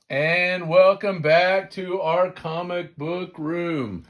And welcome back to our comic book room.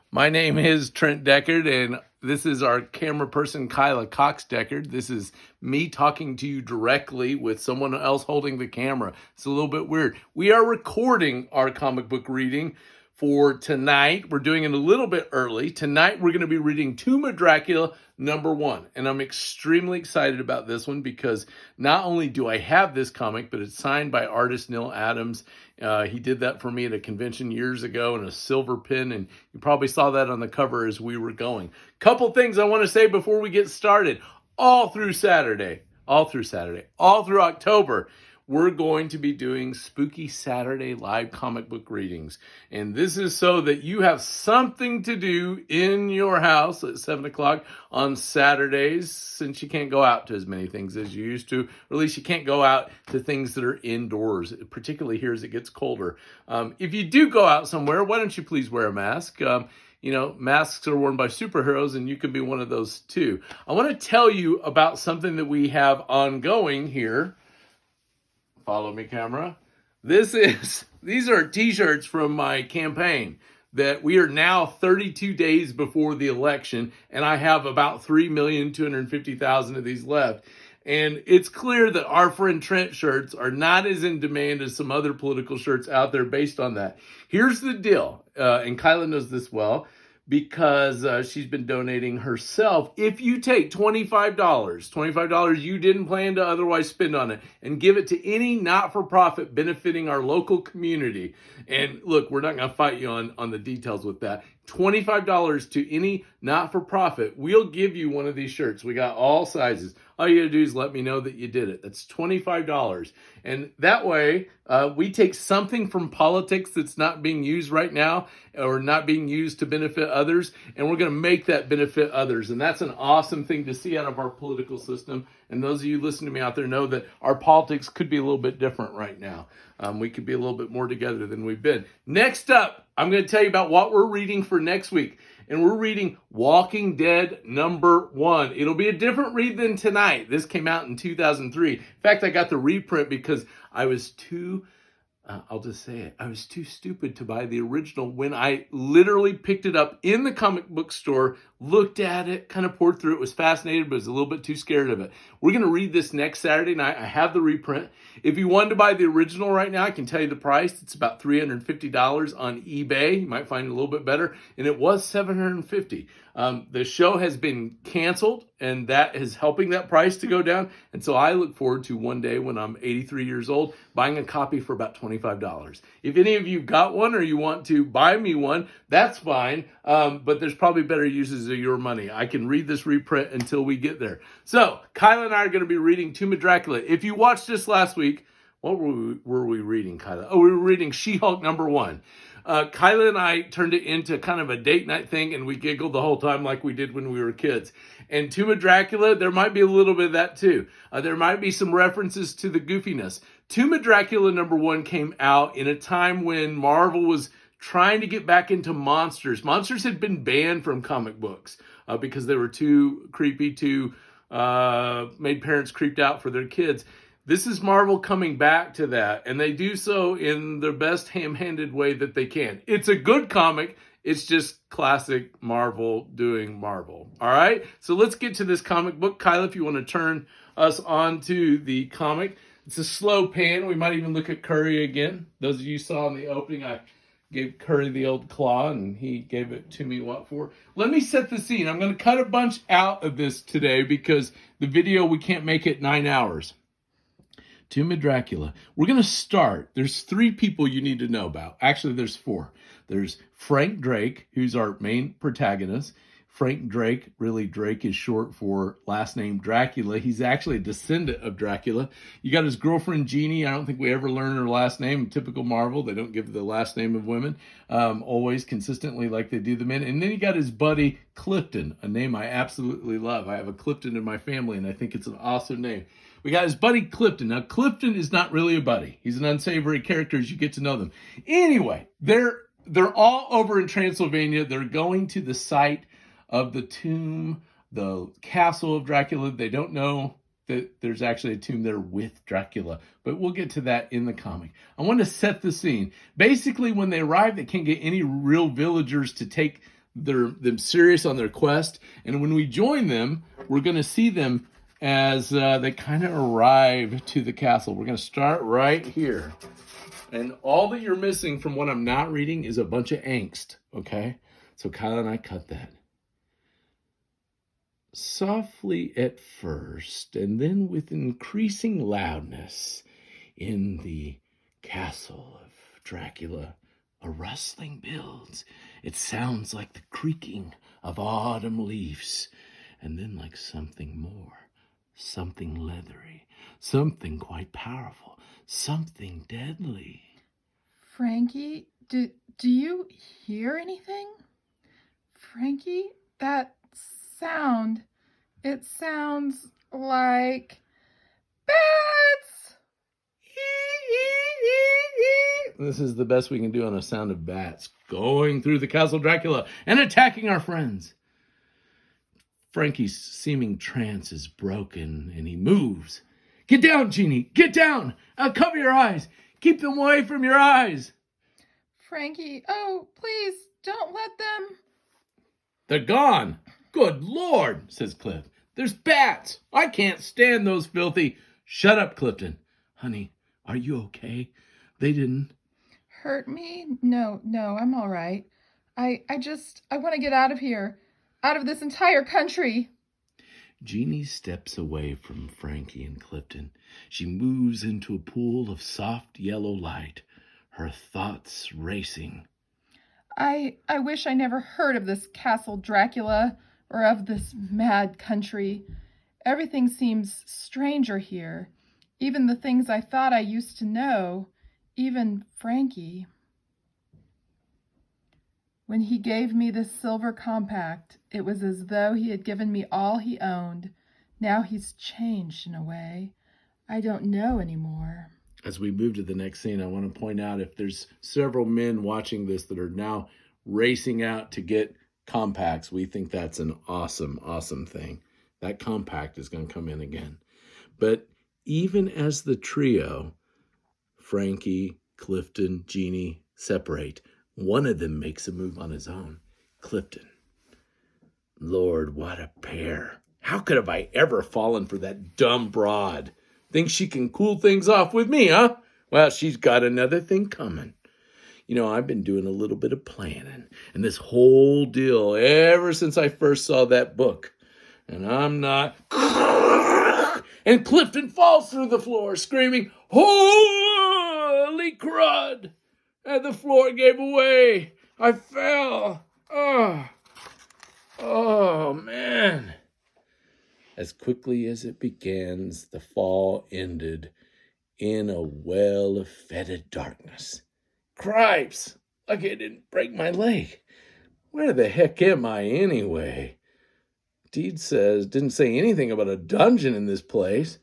My name is Trent Deckard, and this is our camera person, Kyla Cox Deckard. This is me talking to you directly with someone else holding the camera. It's a little bit weird. We are recording our comic book reading for tonight. We're doing it a little bit early. Tonight, we're going to be reading Tomb of Dracula #1. And I'm extremely excited about this one because not only do I have this comic, but it's signed by artist Neil Adams. He did that for me at a convention years ago in a silver pin, and you probably saw that on the cover as we were going. Couple things I want to say before we get started. All through October, we're going to be doing Spooky Saturday live comic book readings. And this is so that you have something to do in your house at 7 o'clock on Saturdays, since you can't go out to as many things as you used to, or at least you can't go out to things that are indoors, particularly here as it gets colder. If you do go out somewhere, why don't you please wear a mask? Masks are worn by superheroes, and you can be one of those too. I want to tell you about something that we have ongoing here. Follow me, camera. These are t-shirts from my campaign that we are now 32 days before the election, and I have about 3,250,000 of these left. And it's clear that our friend Trent shirts are not as in demand as some other political shirts out there based on that. Here's the deal, and Kyla knows this well, because she's been donating herself. If you take $25 you didn't plan to otherwise spend on it, and give it to any not-for-profit benefiting our local community, and look, we're not going to fight you on the details with that, $25 to any not-for-profit, we'll give you one of these shirts. We got all sizes. All you got to do is let me know that you did it. That's $25. And that way, we take something from politics that's not being used right now or not being used to benefit others, and we're going to make that benefit others. And that's an awesome thing to see out of our political system. And those of you listening to me out there know that our politics could be a little bit different right now. We could be a little bit more together than we've been. Next up, I'm going to tell you about what we're reading for next week. And we're reading Walking Dead #1. It'll be a different read than tonight. This came out in 2003. In fact, I got the reprint because I was too I was too stupid to buy the original when I literally picked it up in the comic book store, looked at it, kind of poured through it, was fascinated, but was a little bit too scared of it. We're going to read this next Saturday night. I have the reprint. If you wanted to buy the original right now, I can tell you the price. It's about $350 on eBay. You might find it a little bit better. And it was $750. The show has been canceled, and that is helping that price to go down. And so I look forward to one day when I'm 83 years old, buying a copy for about $25. If any of you got one or you want to buy me one, that's fine. But there's probably better uses of your money. I can read this reprint until we get there. So Kyla and I are going to be reading Tomb of Dracula. If you watched this last week, what were we reading, Kyla? Oh, we were reading She-Hulk #1. Kyla and I turned it into kind of a date night thing, and we giggled the whole time like we did when we were kids. And Tomb of Dracula, there might be a little bit of that too. There might be some references to the goofiness. Tomb of Dracula #1 came out in a time when Marvel was trying to get back into monsters. Monsters had been banned from comic books because they were too creepy, made parents creeped out for their kids. This is Marvel coming back to that, and they do so in the best ham-handed way that they can. It's a good comic. It's just classic Marvel doing Marvel. All right? So let's get to this comic book. Kyla, if you want to turn us on to the comic. It's a slow pan. We might even look at Curry again. Those of you saw in the opening, I gave Curry the old claw, and he gave it to me, what for? Let me set the scene. I'm going to cut a bunch out of this today because the video, we can't make it 9 hours. Tomb of Dracula. We're going to start. There's 3 people you need to know about. Actually, there's 4. There's Frank Drake, who's our main protagonist. Frank Drake, really Drake is short for last name Dracula. He's actually a descendant of Dracula. You got his girlfriend Jeannie. I don't think we ever learn her last name. Typical Marvel, they don't give the last name of women, always consistently like they do the men. And then you got his buddy Clifton, a name I absolutely love. I have a Clifton in my family, and I think it's an awesome name. We got his buddy Clifton. Now, Clifton is not really a buddy. He's an unsavory character as you get to know them. Anyway, they're all over in Transylvania. They're going to the site of the tomb, the castle of Dracula. They don't know that there's actually a tomb there with Dracula, but we'll get to that in the comic. I want to set the scene. Basically, when they arrive, they can't get any real villagers to take them serious on their quest, and when we join them, we're going to see them as they kind of arrive to the castle. We're going to start right here. And all that you're missing from what I'm not reading is a bunch of angst, okay? So Kyle and I cut that. Softly at first, and then with increasing loudness, in the castle of Dracula, a rustling builds. It sounds like the creaking of autumn leaves, and then like something more, something leathery, something quite powerful, something deadly. Frankie, do you hear anything? Frankie, that sound, it sounds like bats! This is the best we can do on a sound of bats going through the castle Dracula and attacking our friends. Frankie's seeming trance is broken and he moves. Get down, Jeannie, get down! Cover your eyes! Keep them away from your eyes! Frankie, oh, please, don't let them... They're gone! Good Lord, says Cliff. There's bats! I can't stand those filthy... Shut up, Clifton. Honey, are you okay? They didn't... Hurt me? No, I'm all right. I want to get out of here. Out of this entire country. Jeannie steps away from Frankie and Clifton. She moves into a pool of soft yellow light, her thoughts racing. I wish I never heard of this castle Dracula or of this mad country. Everything seems stranger here. Even the things I thought I used to know. Even Frankie. When he gave me this silver compact, it was as though he had given me all he owned. Now he's changed in a way. I don't know anymore. As we move to the next scene, I want to point out if there's several men watching this that are now racing out to get compacts, we think that's an awesome, awesome thing. That compact is going to come in again. But even as the trio, Frankie, Clifton, Jeannie, separate, one of them makes a move on his own. Clifton. Lord, what a pair. How could have I ever fallen for that dumb broad? Thinks she can cool things off with me, huh? Well, she's got another thing coming. You know, I've been doing a little bit of planning, and this whole deal ever since I first saw that book. And I'm not... And Clifton falls through the floor, screaming, "Holy crud!" And the floor gave away. I fell. Oh, man. As quickly as it begins, the fall ended in a well of fetid darkness. Cripes! Like I didn't break my leg. Where the heck am I anyway? Deed didn't say anything about a dungeon in this place.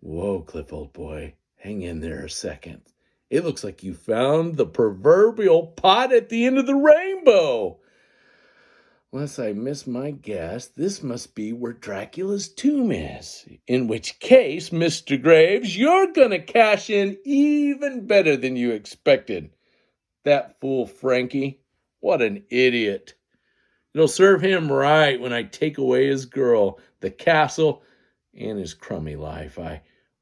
Whoa, Cliff, old boy. Hang in there a second. It looks like you found the proverbial pot at the end of the rainbow. Unless I miss my guess, this must be where Dracula's tomb is. In which case, Mr. Graves, you're gonna cash in even better than you expected. That fool Frankie, what an idiot. It'll serve him right when I take away his girl, the castle, and his crummy life.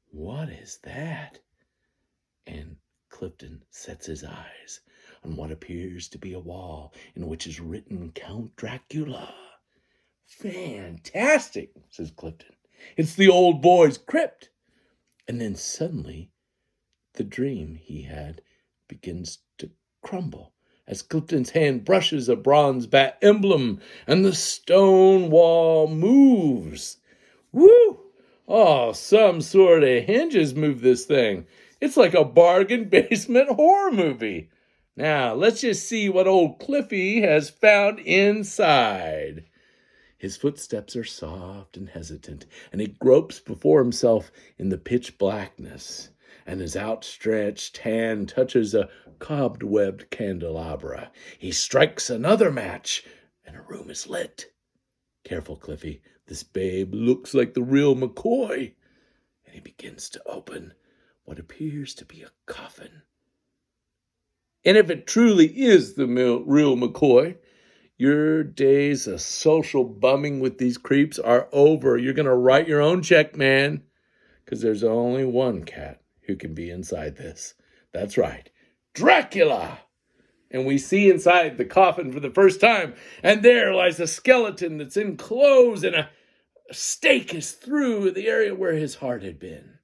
What is that? And Clifton sets his eyes on what appears to be a wall in which is written Count Dracula. Fantastic, says Clifton. It's the old boy's crypt. And then suddenly, the dream he had begins to crumble as Clifton's hand brushes a bronze bat emblem and the stone wall moves. Woo! Oh, some sort of hinges move this thing. It's like a bargain basement horror movie. Now, let's just see what old Cliffy has found inside. His footsteps are soft and hesitant, and he gropes before himself in the pitch blackness, and his outstretched hand touches a cobwebbed candelabra. He strikes another match, and a room is lit. Careful, Cliffy. This babe looks like the real McCoy. and he begins to open what appears to be a coffin. And if it truly is the real McCoy, your days of social bumming with these creeps are over. You're going to write your own check, man, because there's only one cat who can be inside this. That's right, Dracula. And we see inside the coffin for the first time, and there lies a skeleton that's enclosed, and a stake is through the area where his heart had been.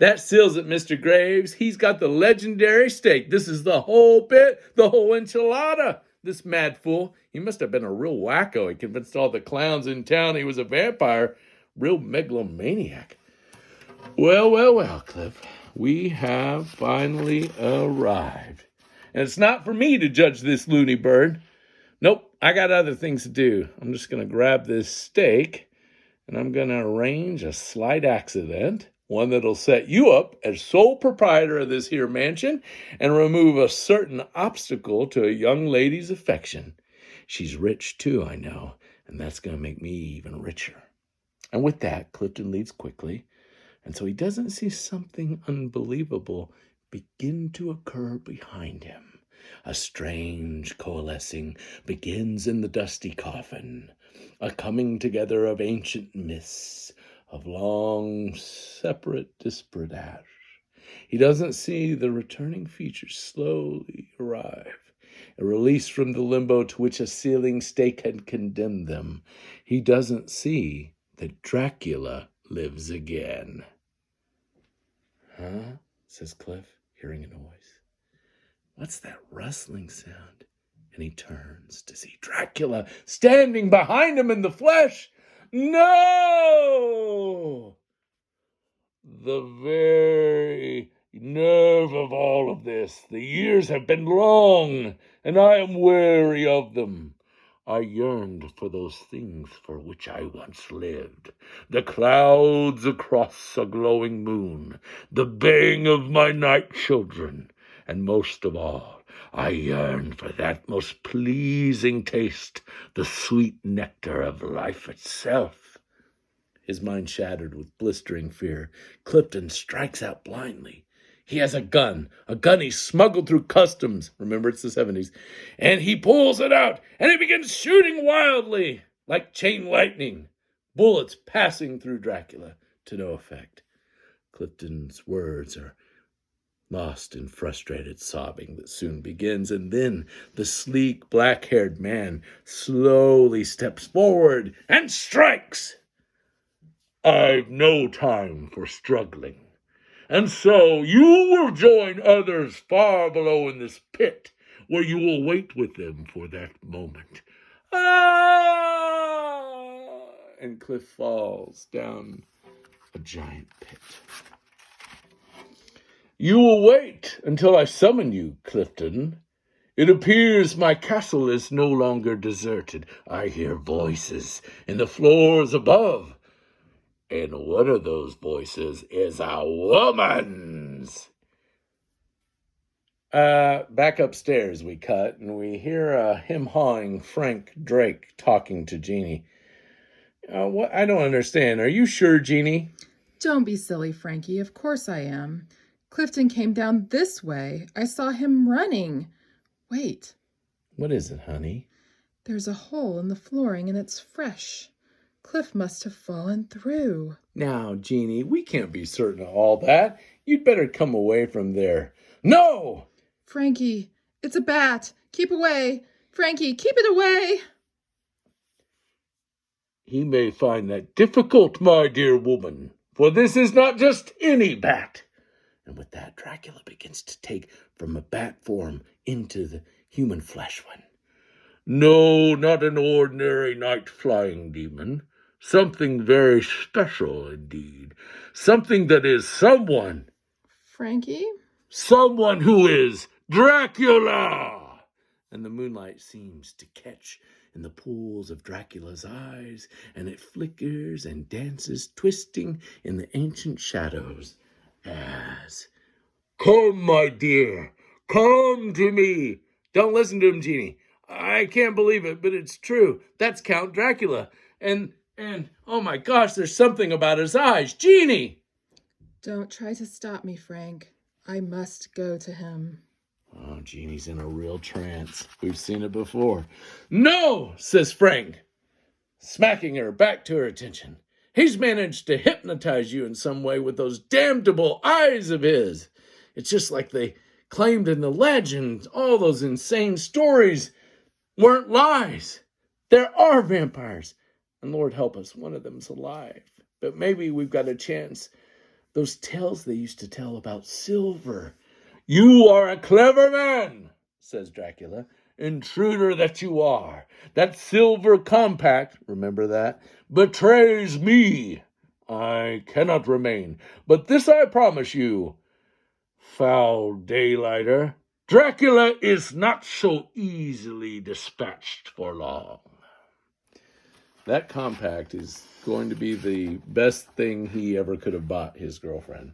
That seals it, Mr. Graves. He's got the legendary stake. This is the whole bit, the whole enchilada. This mad fool, he must have been a real wacko. He convinced all the clowns in town he was a vampire. Real megalomaniac. Well, Cliff. We have finally arrived. And it's not for me to judge this loony bird. Nope, I got other things to do. I'm just going to grab this stake, and I'm going to arrange a slight accident, one that'll set you up as sole proprietor of this here mansion and remove a certain obstacle to a young lady's affection. She's rich too, I know, and that's going to make me even richer. And with that, Clifton leaves quickly, and so he doesn't see something unbelievable begin to occur behind him. A strange coalescing begins in the dusty coffin, a coming together of ancient myths, of long, separate, disparate ash. He doesn't see the returning features slowly arrive, a release from the limbo to which a sealing stake had condemned them. He doesn't see that Dracula lives again. Huh? Says Cliff, hearing a noise. What's that rustling sound? And he turns to see Dracula standing behind him in the flesh. No! The very nerve of all of this. The years have been long, and I am weary of them. I yearned for those things for which I once lived. The clouds across a glowing moon, the baying of my night children, and most of all, I yearned for that most pleasing taste, the sweet nectar of life itself. His mind shattered with blistering fear. Clifton strikes out blindly. He has a gun he smuggled through customs. Remember, it's the 70s. And he pulls it out, and he begins shooting wildly, like chain lightning, bullets passing through Dracula to no effect. Clifton's words are lost in frustrated sobbing that soon begins, and then the sleek, black-haired man slowly steps forward and strikes. I've no time for struggling. And so you will join others far below in this pit, where you will wait with them for that moment. Ah! And Cliff falls down a giant pit. You will wait until I summon you, Clifton. It appears my castle is no longer deserted. I hear voices in the floors above. And one of those voices is a woman's. Back upstairs we cut, and we hear him-hawing Frank Drake talking to Jeannie. What? I don't understand. Are you sure, Jeannie? Don't be silly, Frankie. Of course I am. Clifton came down this way. I saw him running. Wait. What is it, honey? There's a hole in the flooring, and it's fresh. Cliff must have fallen through. Now, Jeannie, we can't be certain of all that. You'd better come away from there. No! Frankie, it's a bat. Keep away. Frankie, keep it away. He may find that difficult, my dear woman, for this is not just any bat. And with that, Dracula begins to take from a bat form into the human flesh one. No, not an ordinary night-flying demon. Something very special indeed. Something that is someone. Frankie? Someone who is Dracula! And the moonlight seems to catch in the pools of Dracula's eyes, and it flickers and dances, twisting in the ancient shadows as... Come, my dear, come to me. Don't listen to him, Jeannie. I can't believe it, but it's true. That's Count Dracula. And oh my gosh, there's something about his eyes. Jeannie! Don't try to stop me, Frank. I must go to him. Oh, Jeannie's in a real trance. We've seen it before. No, says Frank, smacking her back to her attention. He's managed to hypnotize you in some way with those damnable eyes of his. It's just like they claimed in the legend. All those insane stories weren't lies. There are vampires. And Lord help us, one of them's alive. But maybe we've got a chance. Those tales they used to tell about silver. You are a clever man, says Dracula. Intruder that you are. That silver compact, remember that, betrays me. I cannot remain, but this I promise you. Foul daylighter, Dracula is not so easily dispatched for long. That compact is going to be the best thing he ever could have bought his girlfriend.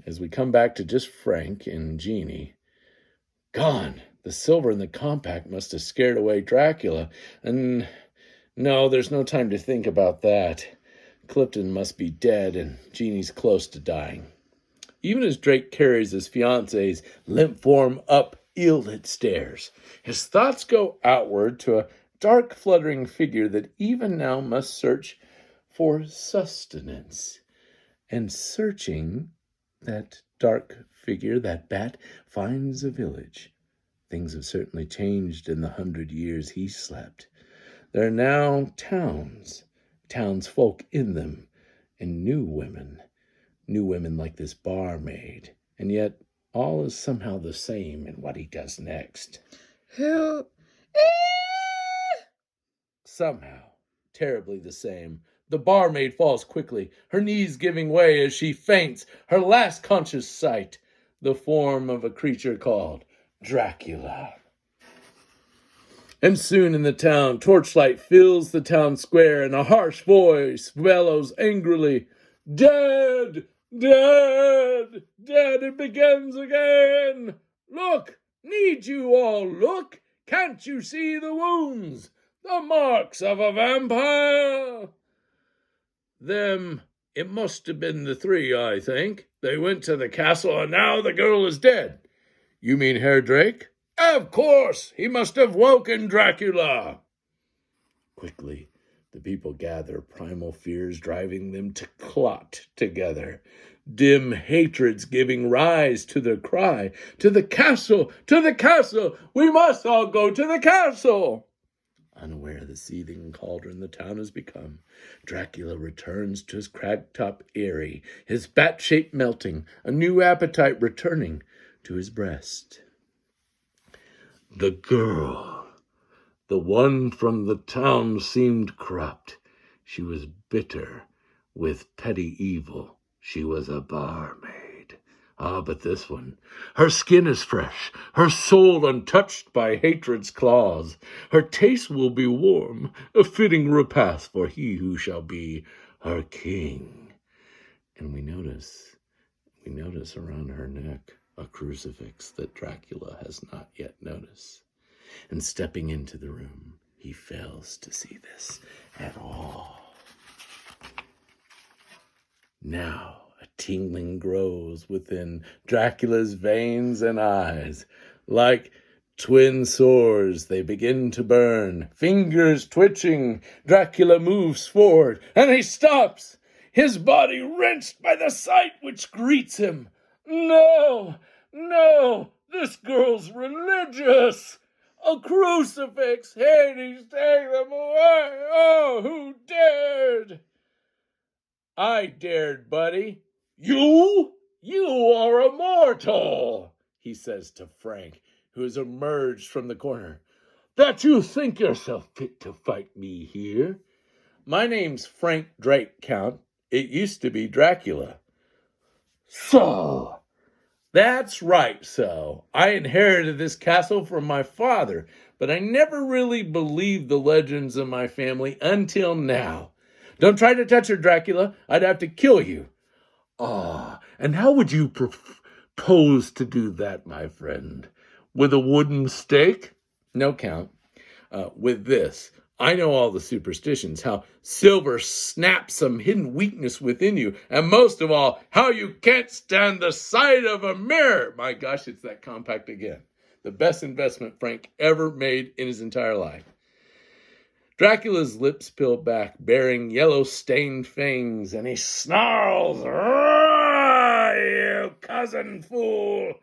As we come back to just Frank and Jeannie, gone. The silver in the compact must have scared away Dracula. And no, there's no time to think about that. Clifton must be dead and Jeannie's close to dying. Even as Drake carries his fiance's limp form up ill-lit stairs, his thoughts go outward to a dark, fluttering figure that even now must search for sustenance. And searching, that dark figure, that bat, finds a village. Things have certainly changed in the 100 years he slept. There are now townsfolk in them, and new women like this barmaid. And yet all is somehow the same in what he does next. Who? Somehow, terribly the same. The barmaid falls quickly, her knees giving way as she faints, her last conscious sight, the form of a creature called Dracula. And soon in the town, torchlight fills the town square, and a harsh voice bellows angrily, "Dead! Dead! Dead! It begins again! Look! Need you all look? Can't you see the wounds? The marks of a vampire?" Them, it must have been the three, I think. They went to the castle, and now the girl is dead. You mean Herr Drake? Of course! He must have woken Dracula! Quickly, the people gather, primal fears driving them to clot together. Dim hatreds giving rise to the cry, "To the castle! To the castle! We must all go to the castle!" Unaware of the seething cauldron the town has become, Dracula returns to his crag-top eyrie, his bat shape melting, a new appetite returning to his breast. The girl, the one from the town, seemed corrupt. She was bitter with petty evil. She was a barmaid. But this one, her skin is fresh, her soul untouched by hatred's claws. Her taste will be warm, a fitting repast for he who shall be her king. And we notice around her neck a crucifix that Dracula has not yet noticed. And stepping into the room, he fails to see this at all. Now, a tingling grows within Dracula's veins and eyes. Like twin sores, they begin to burn. Fingers twitching, Dracula moves forward, and he stops, his body wrenched by the sight which greets him. No, no, this girl's religious. A crucifix, Hades, take them away. Oh, who dared? I dared, buddy. You? You are a mortal, he says to Frank, who has emerged from the corner. That you think yourself fit to fight me here? My name's Frank Drake, Count. It used to be Dracula. So, that's right, so. I inherited this castle from my father, but I never really believed the legends of my family until now. Don't try to touch her, Dracula. I'd have to kill you. And how would you propose to do that, my friend? With a wooden stake? No, Count. With this. I know all the superstitions, how silver snaps some hidden weakness within you, and most of all, how you can't stand the sight of a mirror. My gosh, it's that compact again. The best investment Frank ever made in his entire life. Dracula's lips peel back, bearing yellow-stained fangs, and he snarls, "Roar, you cousin fool!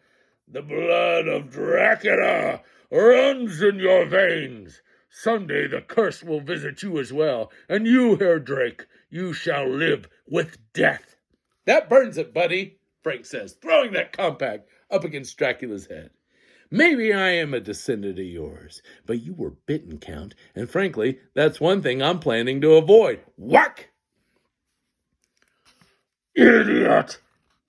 The blood of Dracula runs in your veins. Someday the curse will visit you as well, and you, Herr Drake, you shall live with death." "That burns it, buddy," Frank says, throwing that compact up against Dracula's head. "Maybe I am a descendant of yours, but you were bitten, Count, and frankly, that's one thing I'm planning to avoid." Whack! "Idiot!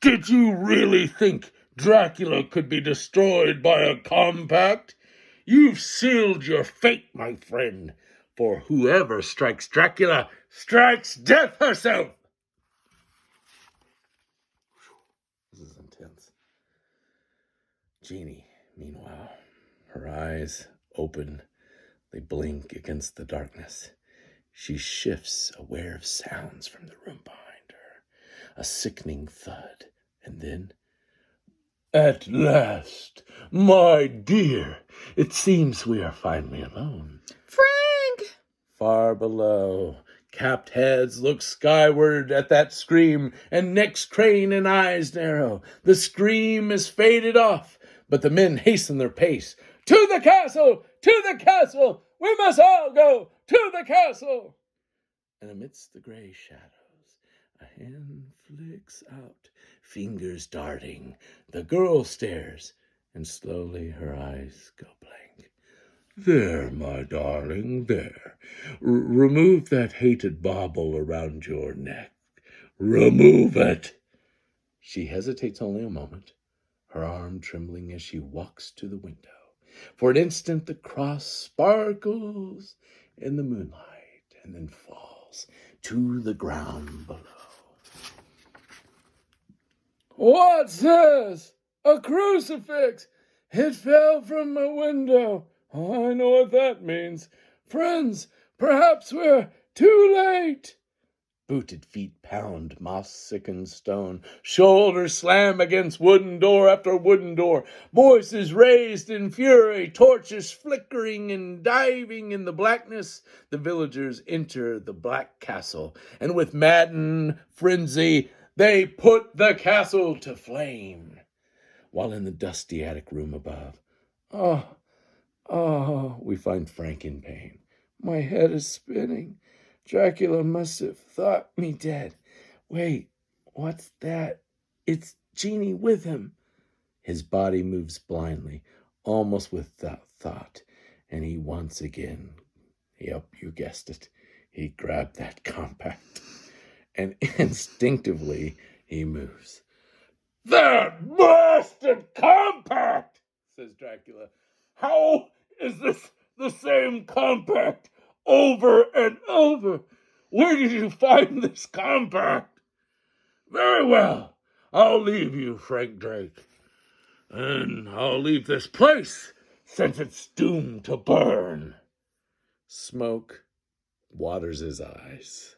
Did you really think Dracula could be destroyed by a compact? You've sealed your fate, my friend, for whoever strikes Dracula strikes death herself." This is intense. Jeannie, meanwhile, her eyes open, they blink against the darkness. She shifts, aware of sounds from the room behind her. A sickening thud, and then, "At last, my dear, it seems we are finally alone." Frank! Far below, capped heads look skyward at that scream, and necks crane and eyes narrow. The scream is faded off, but the men hasten their pace. "To the castle! To the castle! We must all go to the castle!" And amidst the gray shadows, a hand flicks out, fingers darting. The girl stares, and slowly her eyes go blank. "There, my darling, there. Remove that hated bauble around your neck. Remove it." She hesitates only a moment, her arm trembling as she walks to the window. For an instant, the cross sparkles in the moonlight and then falls to the ground below. "What's this? A crucifix! It fell from my window. I know what that means. Friends, perhaps we're too late." Booted feet pound moss-sickened stone. Shoulders slam against wooden door after wooden door. Voices raised in fury. Torches flickering and diving in the blackness. The villagers enter the black castle, and with maddened frenzy, they put the castle to flame. While in the dusty attic room above, we find Frank in pain. "My head is spinning. Dracula must have thought me dead. Wait, what's that? It's Jeannie with him." His body moves blindly, almost without thought, and he once again, yep, you guessed it, he grabbed that compact, and instinctively he moves. "That blasted compact!" says Dracula. "How is this the same compact over and over? Where did you find this compact?" "Very well, I'll leave you, Frank Drake. And I'll leave this place, since it's doomed to burn." Smoke waters his eyes,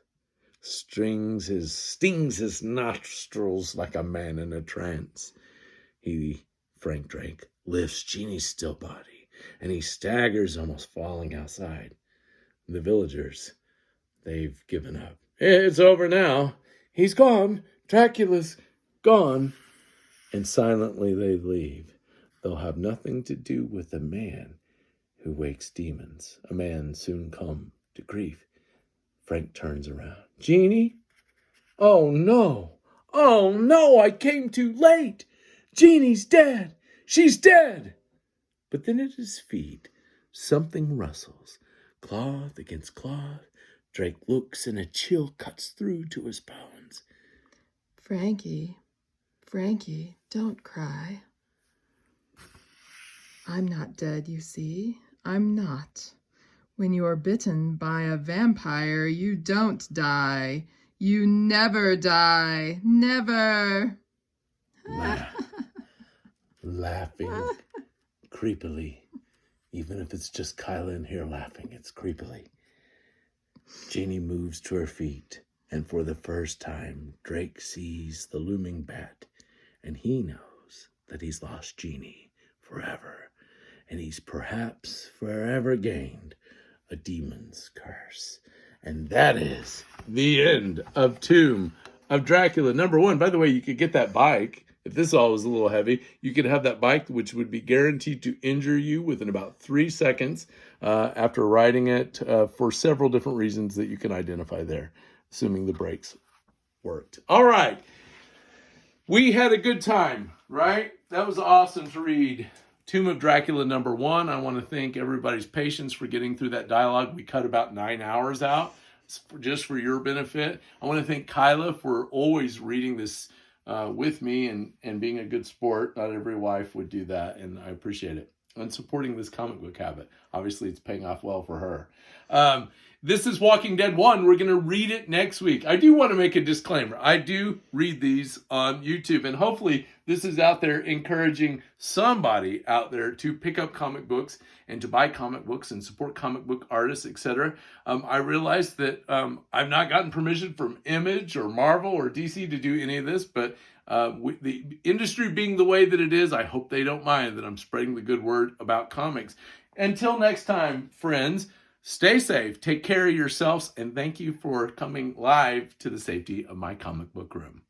stings his nostrils like a man in a trance. Frank Drake, lifts Jeannie's still body, and he staggers, almost falling outside. The villagers, they've given up. "It's over now. He's gone. Dracula's gone." And silently they leave. They'll have nothing to do with a man who wakes demons, a man soon come to grief. Frank turns around. "Jeannie? Oh, no. Oh, no, I came too late. Jeannie's dead. She's dead." But then at his feet, something rustles. Cloth against cloth. Drake looks, and a chill cuts through to his bones. Frankie, don't cry. I'm not dead, you see. I'm not. When you're bitten by a vampire, you don't die. You never die. Never. Laughing creepily. Even if it's just Kyla in here laughing, it's creepily. Jeannie moves to her feet, and for the first time, Drake sees the looming bat, and he knows that he's lost Jeannie forever, and he's perhaps forever gained a demon's curse. And that is the end of Tomb of Dracula #1. By the way, you could get that bike. If this all was a little heavy, you could have that bike, which would be guaranteed to injure you within about 3 seconds after riding it for several different reasons that you can identify there, assuming the brakes worked. All right. We had a good time, right? That was awesome to read. Tomb of Dracula #1. I want to thank everybody's patience for getting through that dialogue. We cut about 9 hours out just for your benefit. I want to thank Kyla for always reading this with me and being a good sport. Not every wife would do that, and I appreciate it. And supporting this comic book habit. Obviously, it's paying off well for her. This is Walking Dead 1. We're going to read it next week. I do want to make a disclaimer. I do read these on YouTube, and hopefully this is out there encouraging somebody out there to pick up comic books and to buy comic books and support comic book artists, etc. I realize that I've not gotten permission from Image or Marvel or DC to do any of this, but with the industry being the way that it is, I hope they don't mind that I'm spreading the good word about comics. Until next time, friends, stay safe, take care of yourselves, and thank you for coming live to the safety of my comic book room.